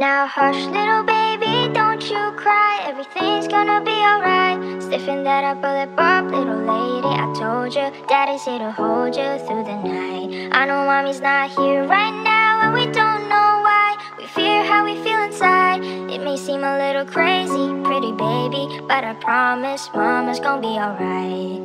Now hush, little baby, don't you cry. Everything's gonna be alright. Stiffen that upper lip up, little lady. I told you, daddy's here to hold you through the night. I know mommy's not here right now, and we don't know why. We fear how we feel inside. It may seem a little crazy, pretty baby, but I promise mama's gonna be alright.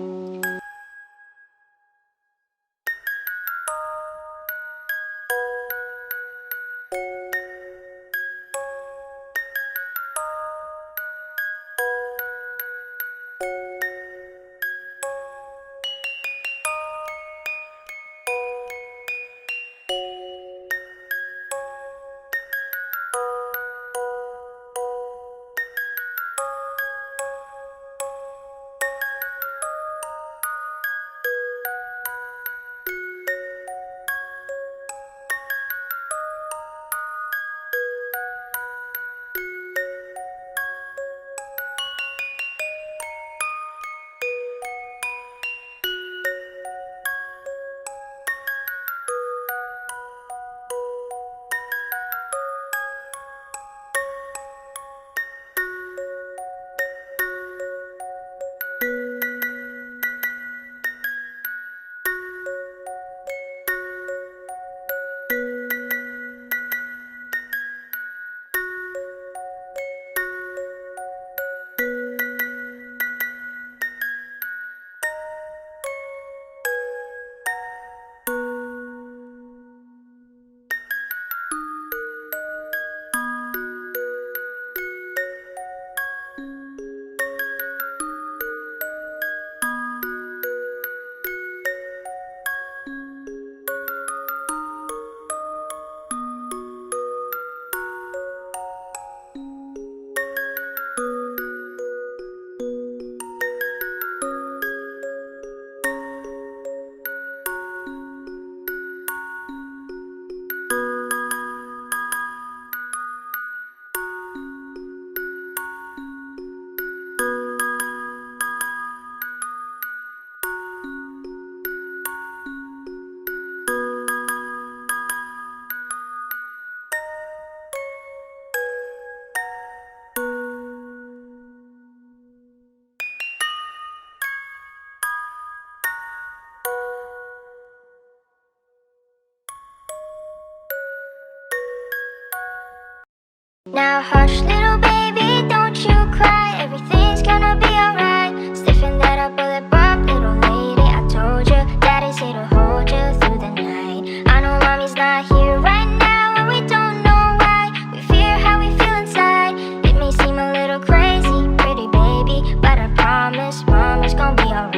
Now hush, little baby, don't you cry. Everything's gonna be alright. Stiffen that upper lip up, little lady. I told you, daddy's here to hold you through the night. I know mommy's not here right now, and we don't know why. We fear how we feel inside. It may seem a little crazy, pretty baby, but I promise mama's gonna be alright.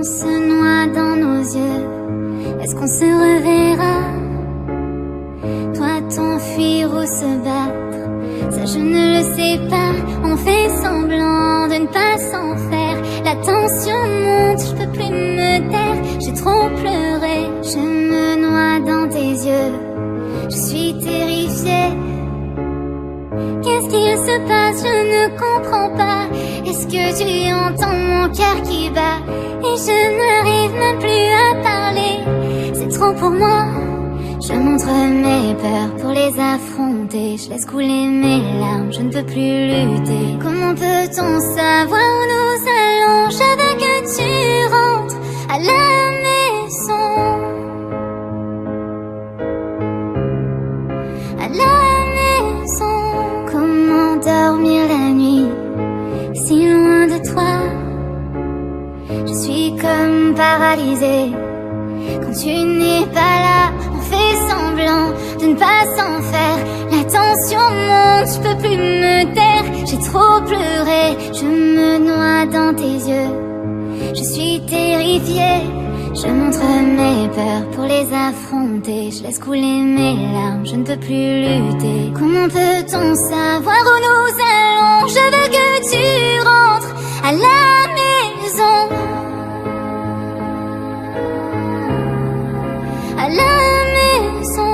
on se noie dans nos yeux, est-ce qu'on se reverra? Toi t'enfuir ou se battre, ça je ne le sais pas. On fait semblant de ne pas s'en faire. La tension monte, je peux plus me taire. J'ai trop pleuré, je me noie dans tes yeux. Je suis terrifiée. Qu'est-ce qu'il se passe, je ne comprends pas. Est-ce que tu entends mon cœur qui bat? Et je n'arrive même plus à parler. C'est trop pour moi. Je montre mes peurs pour les affronter. Je laisse couler mes larmes, je ne peux plus lutter. Comment peut-on savoir où nous allons? Je veux que tu rentres à la maison. À la maison. Comment dormir la nuit si loin de toi? Je suis comme paralysée quand tu n'es pas là. On fait semblant de ne pas s'en faire. La tension monte, je peux plus me taire. J'ai trop pleuré, je me noie dans tes yeux. Je suis terrifiée. Je montre mes peurs pour les affronter. Je laisse couler mes larmes, je ne peux plus lutter. Comment peut-on savoir où nous allons? Je veux que tu rentres à la maison. À la maison.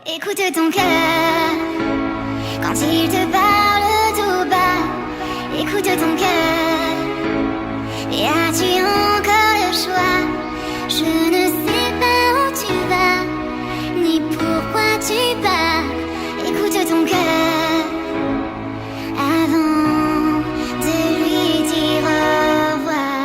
Écoute ton cœur quand il te parle tout bas. Écoute ton cœur. Et as-tu encore le choix? Je ne sais pas où tu vas, ni pourquoi tu pars. Écoute ton cœur avant de lui dire au revoir.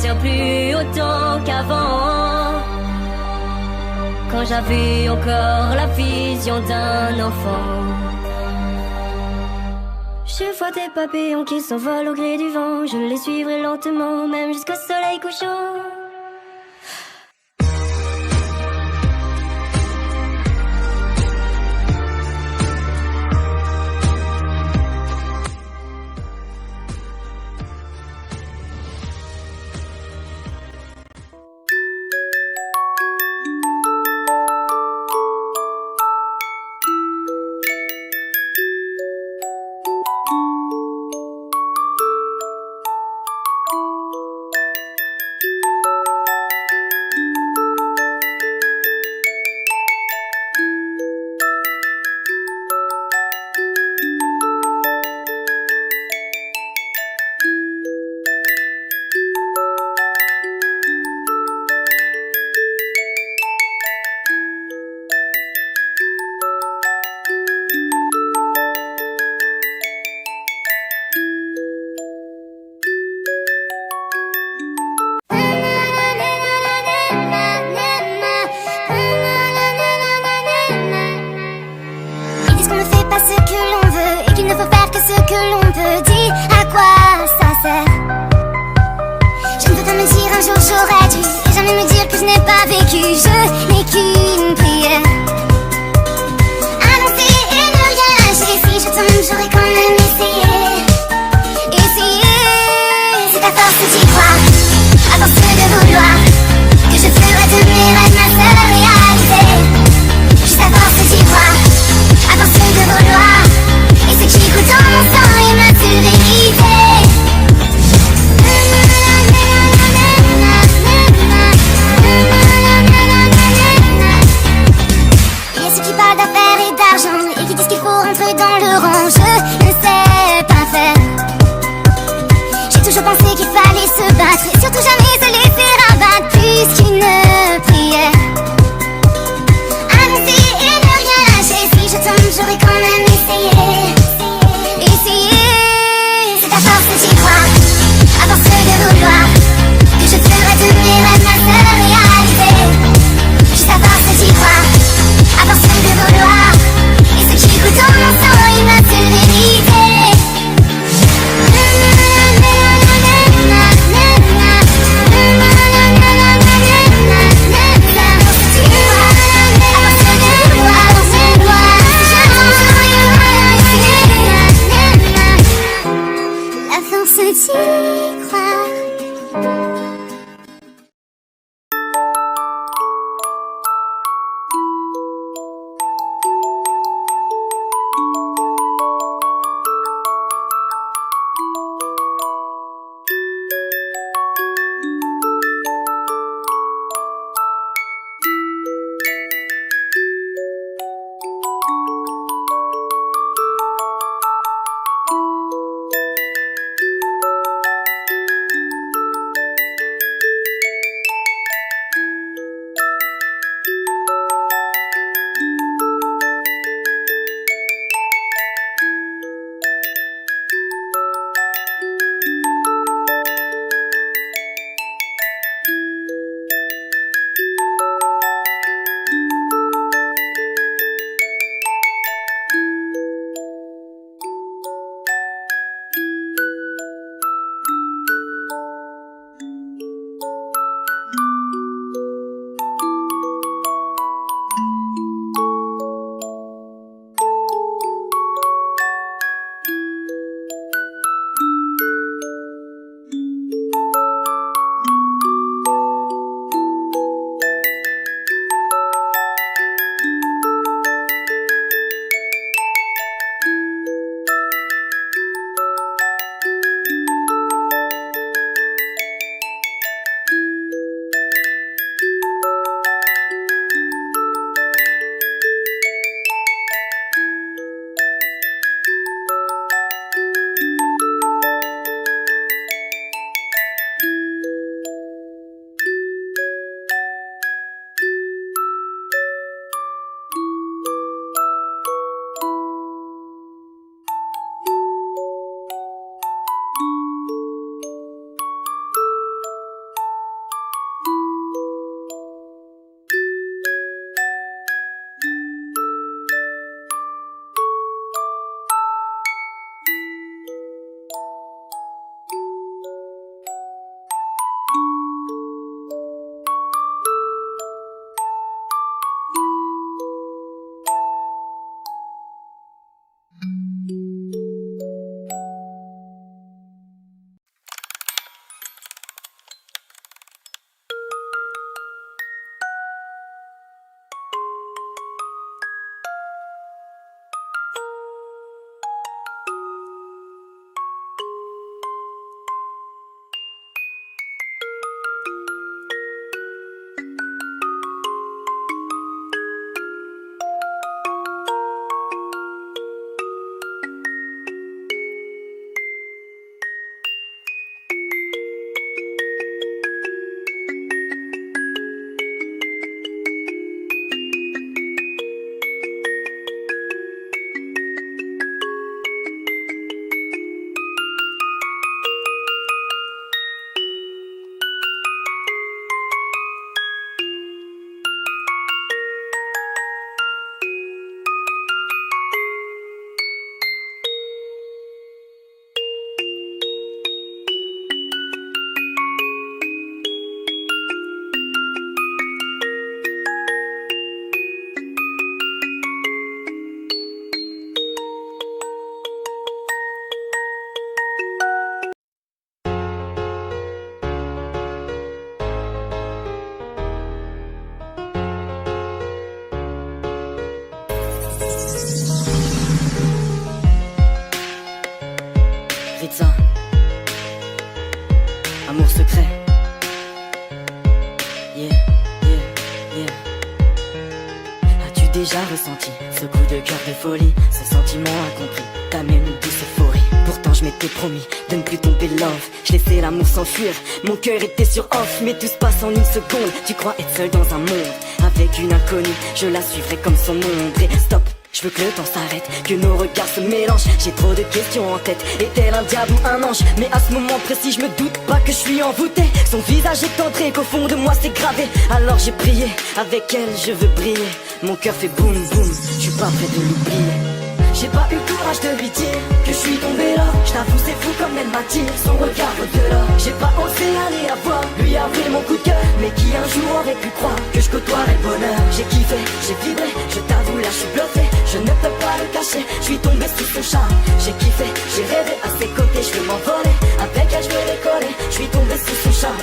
m'attire plus autant qu'avant. Quand j'avais encore la vision d'un enfant. Je vois des papillons qui s'envolent au gré du vent. Je les suivrai lentement, même jusqu'au soleil couchant. À force de vouloir, et ce qui goûte en mon sang, il m'a tué. ressenti ce coup de cœur de folie, ce sentiment incompris, t'amène une douce euphorie. Pourtant je m'étais promis de ne plus tomber love. Je laissais l'amour s'enfuir, mon cœur était sur off. Mais tout se passe en une seconde, tu crois être seul dans un monde avec une inconnue, je la suivrai comme son ombre. Et stop, je veux que le temps s'arrête, que nos regards se mélangent. J'ai trop de questions en tête, est-elle un diable ou un ange? Mais à ce moment précis je me doute pas que je suis envoûté. Son visage est tendré, qu'au fond de moi c'est gravé. Alors j'ai prié, avec elle je veux briller. Mon cœur fait boum boum, je suis pas prêt de l'oublier. J'ai pas eu le courage de lui dire que je suis tombé là. Je t'avoue c'est fou comme elle m'attire, son regard au-delà. J'ai pas osé aller la voir, lui avouer mon coup de cœur. Mais qui un jour aurait pu croire que je côtoierais le bonheur? J'ai kiffé, j'ai vibré, je t'avoue là je suis bluffé. Je ne peux pas le cacher, je suis tombé sous son charme. J'ai kiffé, j'ai rêvé à ses côtés, je veux m'envoler. Avec elle je veux décoller, je suis tombé sous son charme.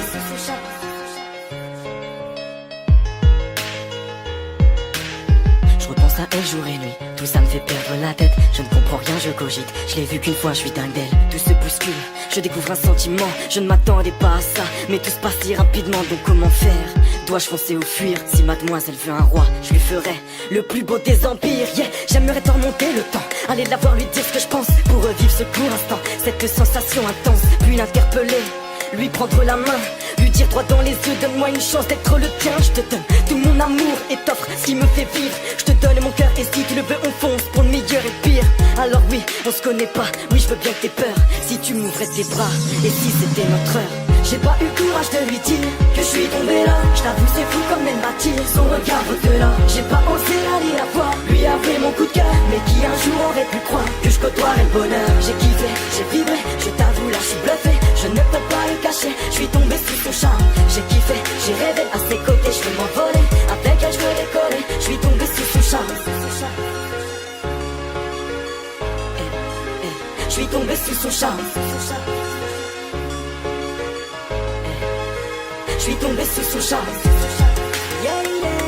Je repense à elle jour et nuit, tout ça me fait perdre la tête. Je ne comprends rien, je cogite, je l'ai vu qu'une fois, je suis dingue d'elle. Tout se bouscule, je découvre un sentiment. Je ne m'attendais pas à ça, mais tout se passe si rapidement. Donc comment faire? Dois-je foncer ou fuir? Si mademoiselle veut un roi, je lui ferai le plus beau des empires. Yeah, j'aimerais t'en remonter le temps, aller la voir, lui dire ce que je pense, pour revivre ce court instant, cette sensation intense. Puis l'interpeller, lui prendre la main, lui dire droit dans les yeux, donne-moi une chance d'être le tien. Je te donne tout mon amour et t'offre ce qui me fait vivre. Je te donne mon cœur et si tu le veux on fonce pour le meilleur et le pire. Alors oui, on se connaît pas, oui je veux bien que t'aies peur, si tu m'ouvrais tes bras et si c'était notre heure. J'ai pas eu le courage de lui dire que je suis tombé là. Je t'avoue c'est fou comme elle m'attire, son regard au-delà. J'ai pas osé aller la voir, lui avouer mon coup de cœur. Mais qui un jour aurait pu croire que je côtoierais le bonheur? J'ai kiffé, j'ai vibré, je t'avoue là je suis bluffé. Je ne peux pas le cacher, je suis tombé sous son charme. J'ai kiffé, j'ai rêvé à ses côtés, je veux m'envoler. Avec elle je veux décoller, je suis tombé sous son charme. Je suis tombé sous son charme. Je suis tombé sous son charme. Yeah, yeah.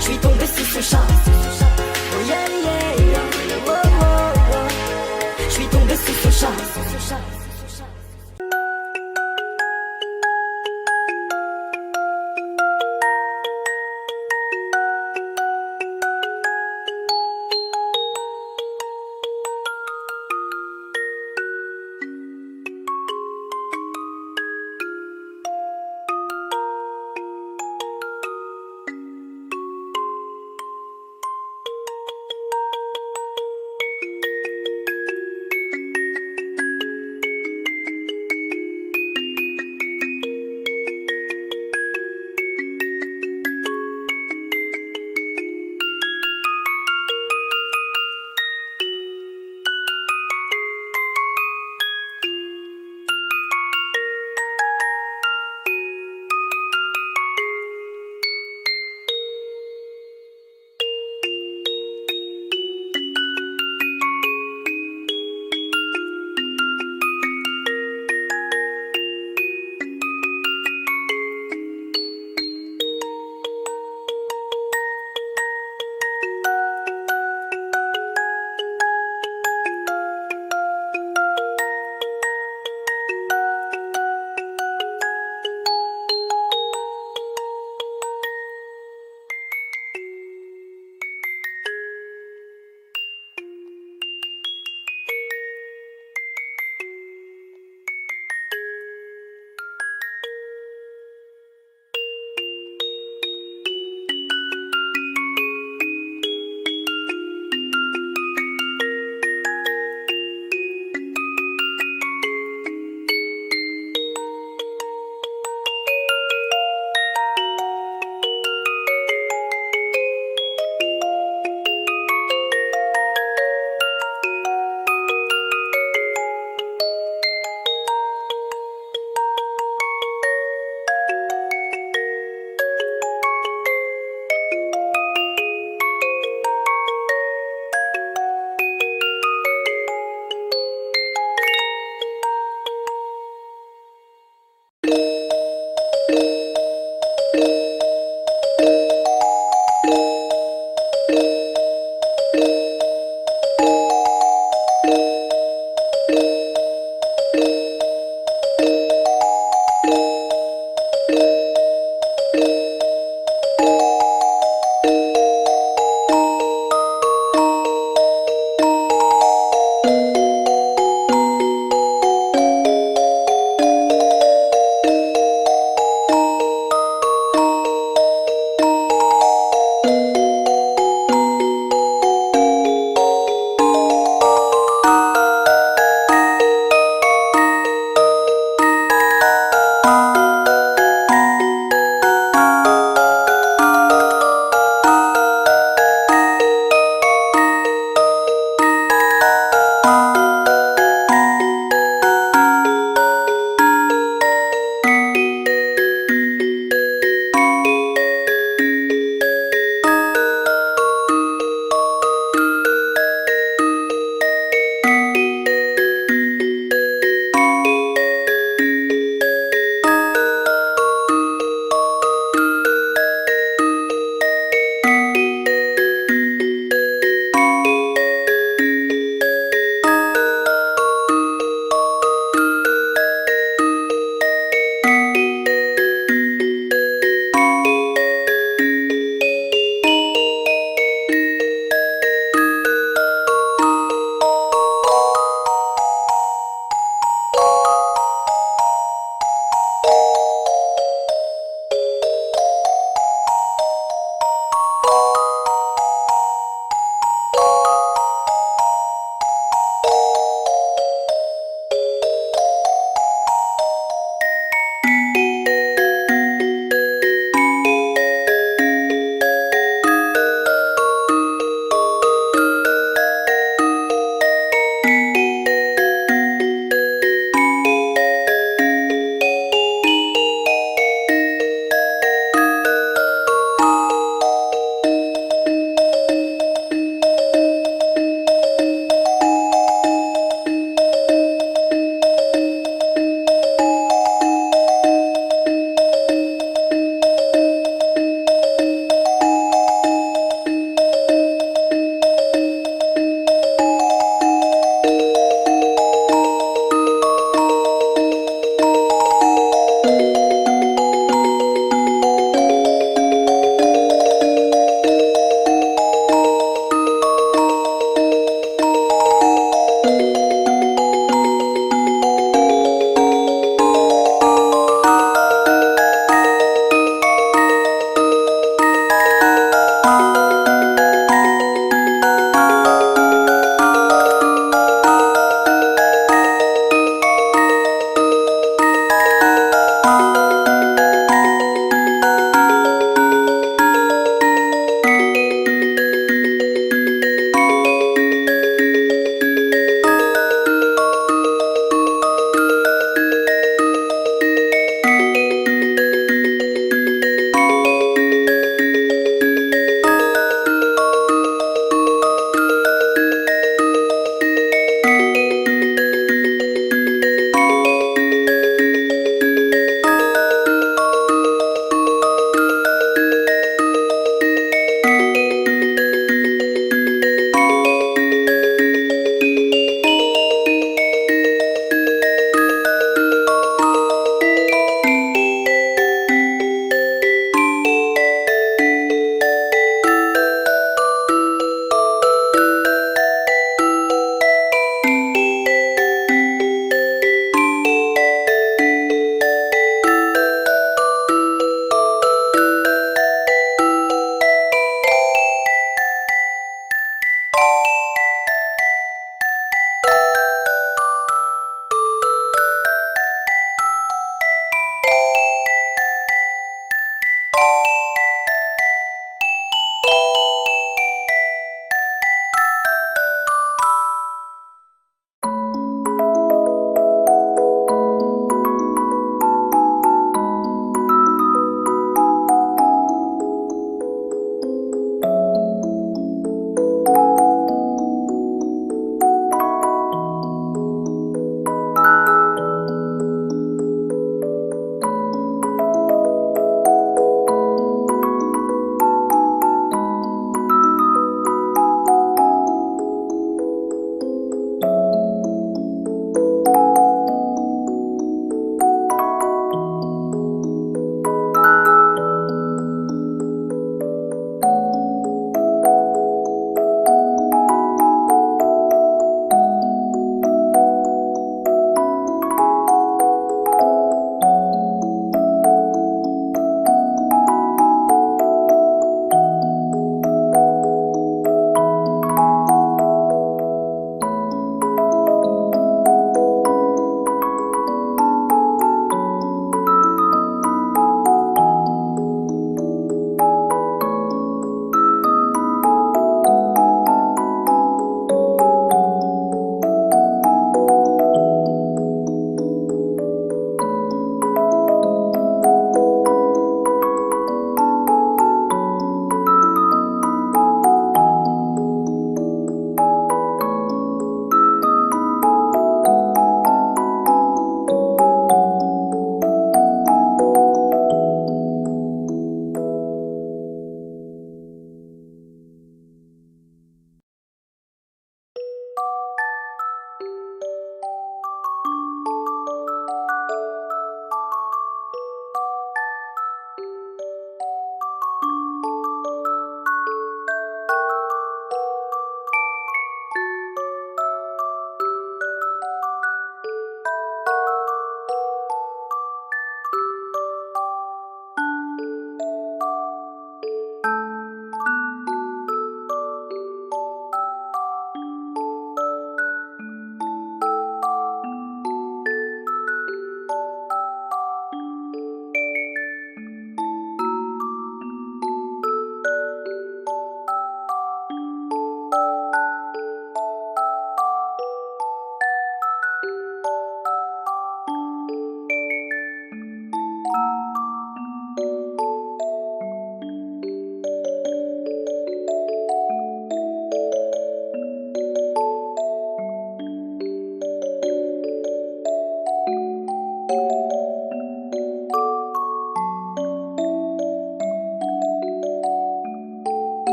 Je suis tombé sous son charme. Oh yeah, yeah. Oh, oh, oh. Je suis tombé sous son charme.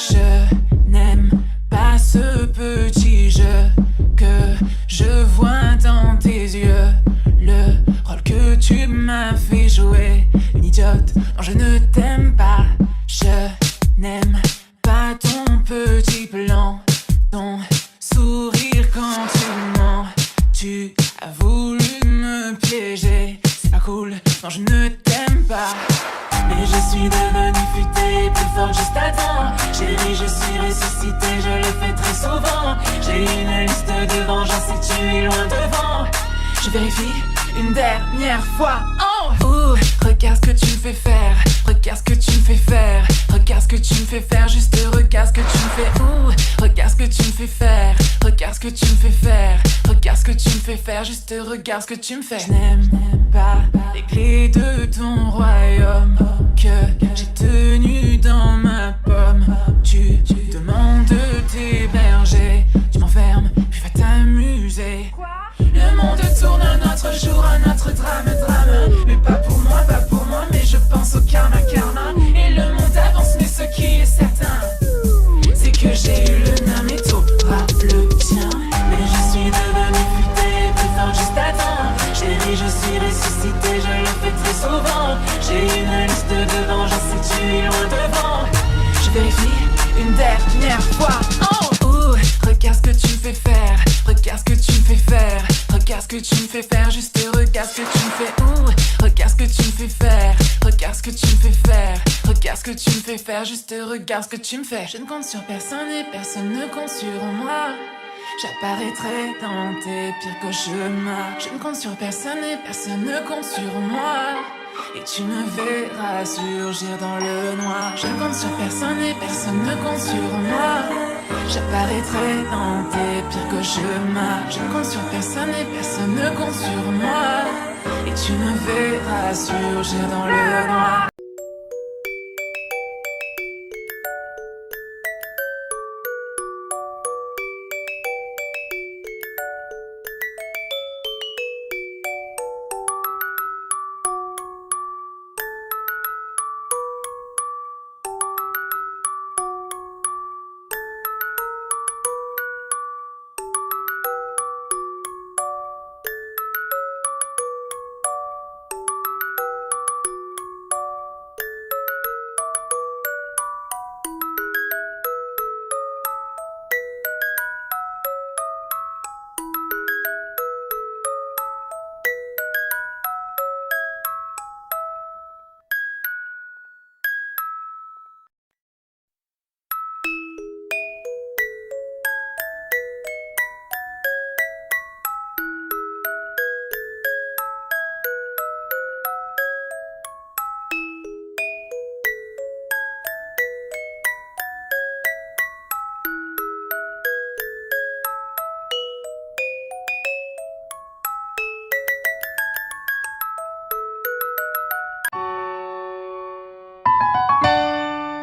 Je n'aime pas ce petit jeu que je vois dans tes yeux. Le rôle que tu m'as fait jouer, une idiote, non je ne t'aime pas. Je n'aime pas ton petit plan, ton sourire quand tu mens. Tu as voulu me piéger, c'est pas cool, non je ne t'aime pas. Mais je suis devenu futé, plus fort juste à temps. Chérie, je suis ressuscité, je le fais très souvent. J'ai une liste de vengeance et tu es loin devant. Je vérifie une dernière fois. Oh, regarde ce que tu me fais faire. Regarde ce que tu me fais faire. Regarde ce que tu me fais faire. Juste regarde ce que tu me fais. Regarde ce que tu me fais faire. Regarde ce que tu me fais faire. Regarde ce que tu me fais faire. Juste regarde ce que tu me fais. Je n'aime pas les clés de ton royaume que j'ai tenu dans ma pomme. Tu demandes t'héberger. Tu m'enfermes, puis vas t'amuser. Le monde tourne un autre jour, un autre drame. Mais pas pour moi, mais je pense au karma. Et le monde avance, mais ce qui est certain, c'est que j'ai eu le nain, mais t'auras le tien. Mais je suis devenu futé, plus fort juste à temps. Chérie, je suis ressuscité, je le fais très souvent. J'ai une liste de vengeance et tu es loin devant. Je vérifie une dernière fois. Oh, regarde ce que tu me fais faire. Regarde ce que tu me fais faire. Regarde ce que tu me fais faire. Juste regarde ce que tu me fais. Regarde ce que tu me fais faire. Regarde ce que tu me fais faire. Regarde ce que tu me fais faire. Juste regarde ce que tu me fais. Je ne compte sur personne et personne ne compte sur moi. J'apparaîtrai dans tes pires cauchemars. Je ne compte sur personne et personne ne compte sur moi. Et tu me verras surgir dans le noir. Je ne compte sur personne et personne ne compte sur moi. J'apparaîtrai dans tes pires cauchemars. Je ne compte sur personne et personne ne compte sur moi. Et tu me verras surgir dans le noir.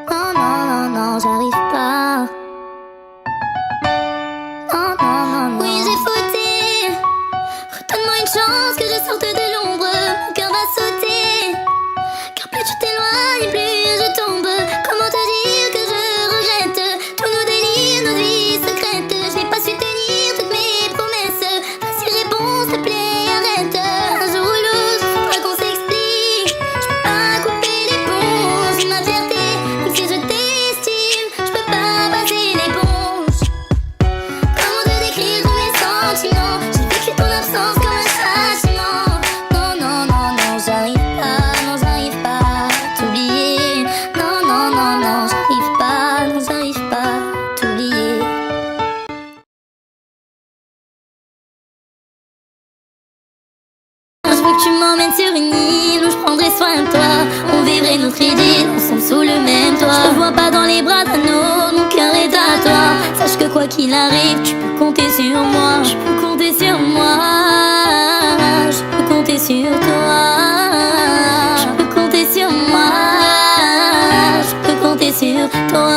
Non, non, non, non, j'arrive pas. Non, non, non, non. Oui, j'ai fauté. Redonne-moi une chance que je sorte de l'ombre. Mon cœur va sauter. Car plus tu t'éloignes, plus je tombe. Comment te dire que je regrette tous nos délires, nos vies secrètes. Je n'ai pas su tenir toutes mes promesses. Vas-y, réponds, s'il te plaît, arrête. Un jour ou l'autre, faudra qu'on s'explique. Je peux pas couper les ponts, c'est ma fierté. Même si je t'estime, je peux pas passer l'éponge. Comment te décrire tous mes sentiments? J'ai vécu ton absence comme un châtiment. Non, non, non, non, j'arrive pas à t'oublier. Non, non, non, non, j'arrive pas à t'oublier. Je veux que tu m'emmènes sur une île où je prendrai soin de toi. On vivrait notre idylle ensemble sous le même toit. Je te vois pas dans les bras d'un autre, mon cœur est à toi. Sache que quoi qu'il arrive, tu peux compter sur moi. Je peux compter sur moi. Je peux compter sur toi. Je peux compter sur moi. Je peux compter sur toi.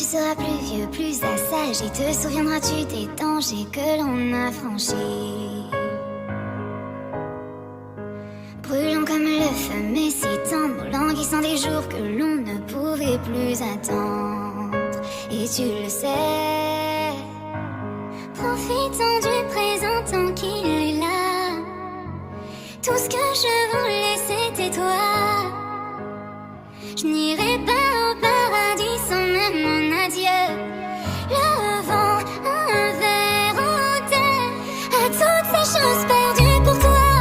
tu seras plus vieux, plus assagi, te souviendras-tu des dangers que l'on a franchis? Brûlant comme le feu, mais si tendre, languissant des jours que l'on ne pouvait plus attendre. Et tu le sais, profitant du présent tant qu'il est là. Tout ce que je voulais c'était toi. Je n'irai pas au paradis sans même mon adieu. Le vent, un verre en terre, à toutes ces choses perdues pour toi.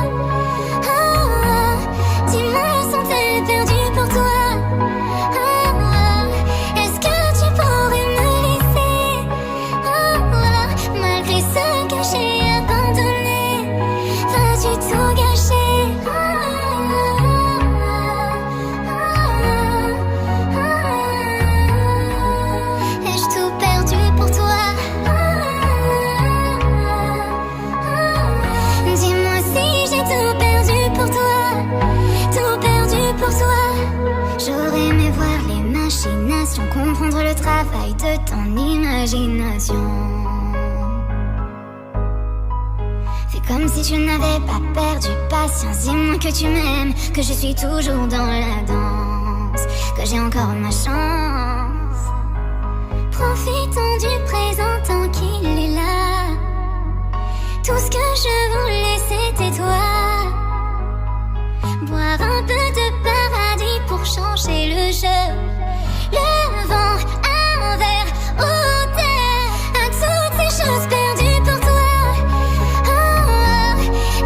Dis-moi, sont-elles perdues pour toi? Est-ce que tu pourrais me laisser? Malgré ce que j'ai abandonné, vas-tu tout gâcher? Ai-je tout perdu pour toi? Dis-moi si j'ai tout perdu pour toi. Tout perdu pour toi. J'aurais aimé voir les machinations, comprendre le travail de ton imagination. Fais comme si tu n'avais pas perdu patience. Dis-moi que tu m'aimes, que je suis toujours dans la danse, que j'ai encore ma chance. Profitons du présent tant qu'il est là. Tout ce que je voulais c'était toi. Boire un peu de paradis pour changer le jeu. Le vent, un verre au terre, à toutes ces choses perdues pour toi.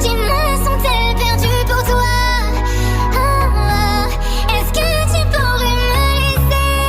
Dis-moi, sont-elles perdues pour toi? Est-ce que tu pourrais me laisser?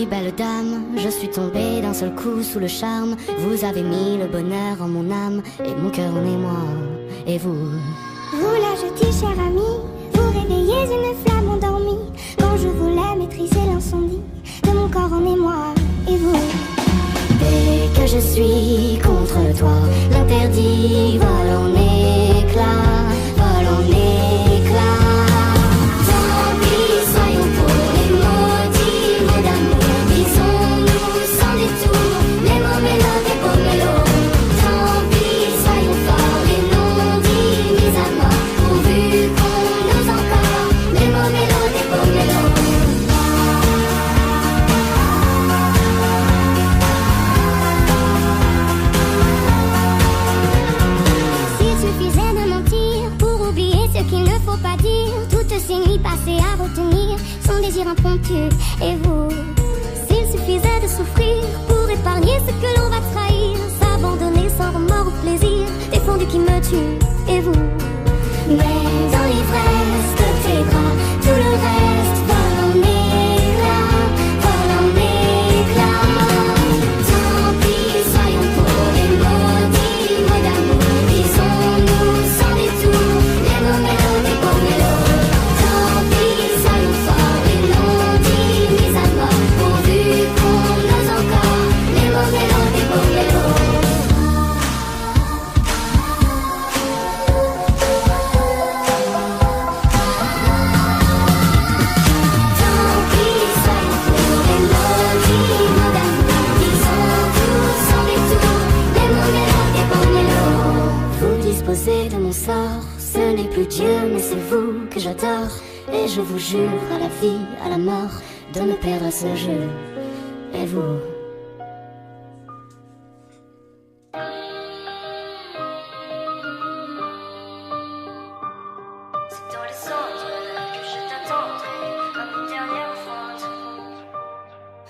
suis belle dame, je suis tombée d'un seul coup sous le charme. Vous avez mis le bonheur en mon âme, et mon cœur en émoi. Et vous? Vous la jeudi, cher ami, vous réveillez une flamme endormie. Quand je voulais maîtriser l'incendie de mon corps en émoi. Et vous? Dès que je suis contre toi, l'interdit vole en éclats, vole en éclats. Tant pis, soyons pour les maudits mots d'amour. Disons-nous sans détour les mots mélos des beaux mélos. Tant pis, soyons forts et non dits, mis à mort. Pourvu qu'on ose encore les mots mélos des beaux mélos. Pas dire toutes ces nuits passées à retenir son désir impromptu. Et vous, s'il suffisait de souffrir pour épargner ce que l'on va trahir, s'abandonner sans remords ou plaisir, défendu qui me tue. Et vous? Mais dans l'ivresse de tes bras, tout le reste vole en éclats, vole en éclats. Tant pis, soyons pour les maudits mots d'amour. Disons-nous sans détour les mots mélos des beaux mélos. Tant pis, soyons forts et non dits, mis à mort. Pourvu qu'on ose encore les mots mélos des beaux mélos. Tant pis, soyons pour les maudits mots d'amour. Disons tout sans détour les mots mélos des beaux mélos. Vous disposez de mon sort, ce n'est plus Dieu mais c'est vous que j'adore. Et je vous jure à la vie, à la mort, de me perdre à ce jeu. Et vous? C'est dans les cendres que je t'attendrai comme une dernière offrande.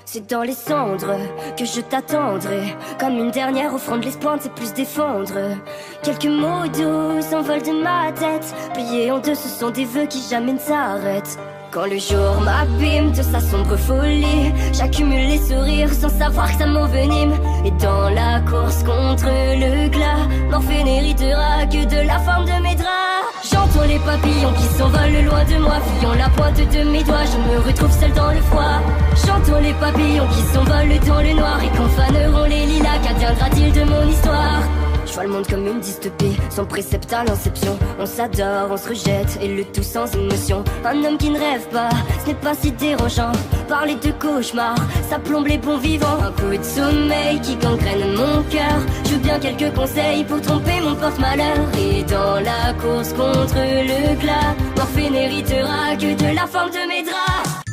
C'est dans les cendres que je t'attendrai comme une dernière offrande. L'espoir ne sait plus se défendre. Quelques mots doux s'envolent de ma tête, pliés en deux, ce sont des vœux qui jamais ne s'arrêtent. Quand le jour m'abîme de sa sombre folie, j'accumule les sourires sans savoir que ça m'envenime. Et dans la course contre le glas, Morphée n'héritera que de la forme de mes draps. J'entends les papillons qui s'envolent loin de moi, fuyant la pointe de mes doigts, je me retrouve seul dans le froid. J'entends les papillons qui s'envolent dans le noir, et quand faneront les lilas, qu'adviendra-t-il de mon histoire? Je vois le monde comme une dystopie, sans précepte à l'inception. On s'adore, on se rejette, et le tout sans émotion. Un homme qui ne rêve pas, ce n'est pas si dérangeant. Parler de cauchemar, ça plombe les bons vivants. Un coup de sommeil qui gangrène mon cœur. Je veux bien quelques conseils pour tromper mon porte-malheur. Et dans la course contre le glas, Morphée n'héritera que de la forme de mes draps.